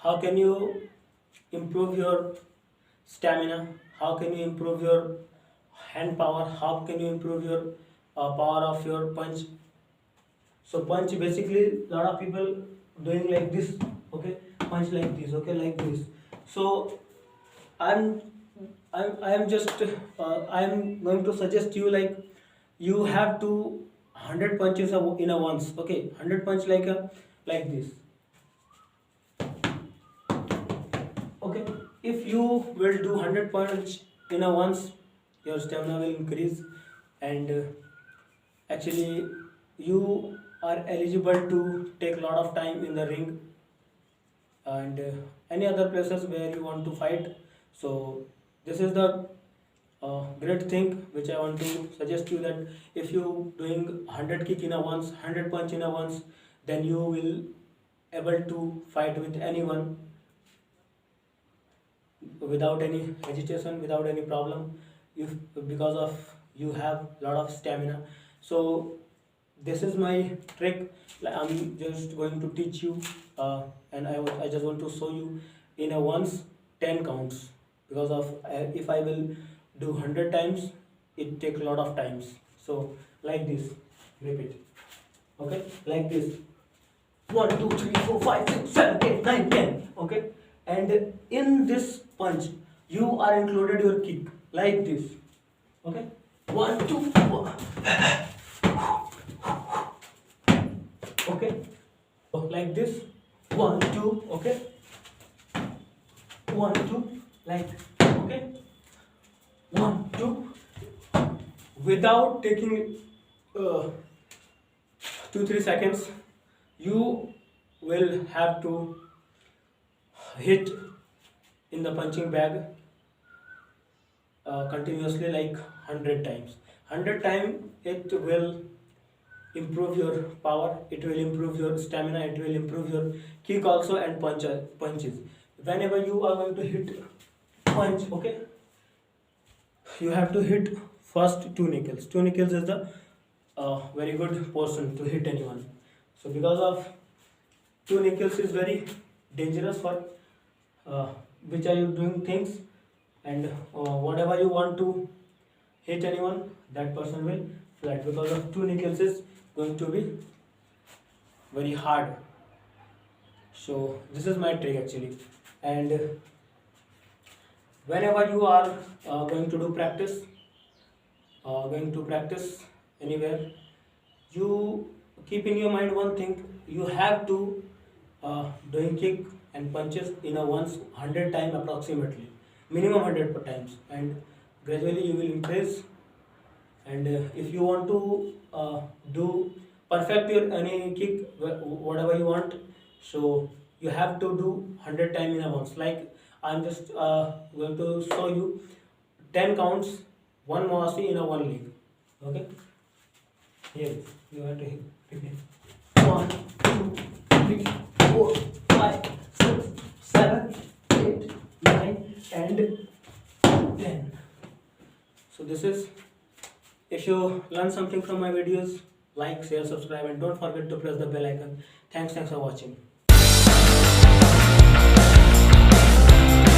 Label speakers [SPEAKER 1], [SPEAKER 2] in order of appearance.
[SPEAKER 1] how can you improve your stamina, how can you improve your hand power, how can you improve your power of your punch. So punch basically lot of people doing like this, okay, punch like this, okay, like this. So i'm I am just I am going to suggest you like you have to 100 punches in a once, okay, 100 punch like this, okay. If you will do 100 punch in a once, your stamina will increase, and actually you are eligible to take a lot of time in the ring and any other places where you want to fight. So this is the great thing which I want to suggest you, that if you doing 100 kick in a once, 100 punch in a once, then you will able to fight with anyone without any hesitation, without any problem, if because of you have lot of stamina. So this is my trick. I'm just going to teach you, and I just want to show you in a once 10 counts, because of if I will do 100 times, it take a lot of times. So like this, repeat, okay, like this, 1 2 3 4 5 6 7 8 9 10, okay. And in this punch you are included your kick like this, okay, 1 2 4, okay. So like this, 1 2, okay, 1 2, like, okay, 1 2, without taking 2 3 seconds. You will have to hit in the punching bag continuously like 100 times. 100 times it will improve your power, it will improve your stamina, it will improve your kick also, and punches. Whenever you are going to hit punch, okay, you have to hit first 2 nickels. 2 nickels is the very good portion to hit anyone. So because of 2 nickels is very dangerous for which are you doing things, and whatever you want to hit anyone, that person will flat, because of 2 nickels is going to be very hard. So this is my trick actually. And whenever you are going to do practice, going to practice anywhere, you keep in your mind one thing: you have to doing kick and punches in a once 100 times approximately, minimum 100 per times, and gradually you will increase. And if you want to do perfect your any kick whatever you want, so you have to do 100 times in a once. Like I'm just going to show you 10 counts, one mawasi in a one leg, okay. Here you have to hit 1 2 3 4 5 6 7 8 9 and 10. So this is, if you learn something from my videos, like, share, subscribe, and don't forget to press the bell icon. Thanks for watching.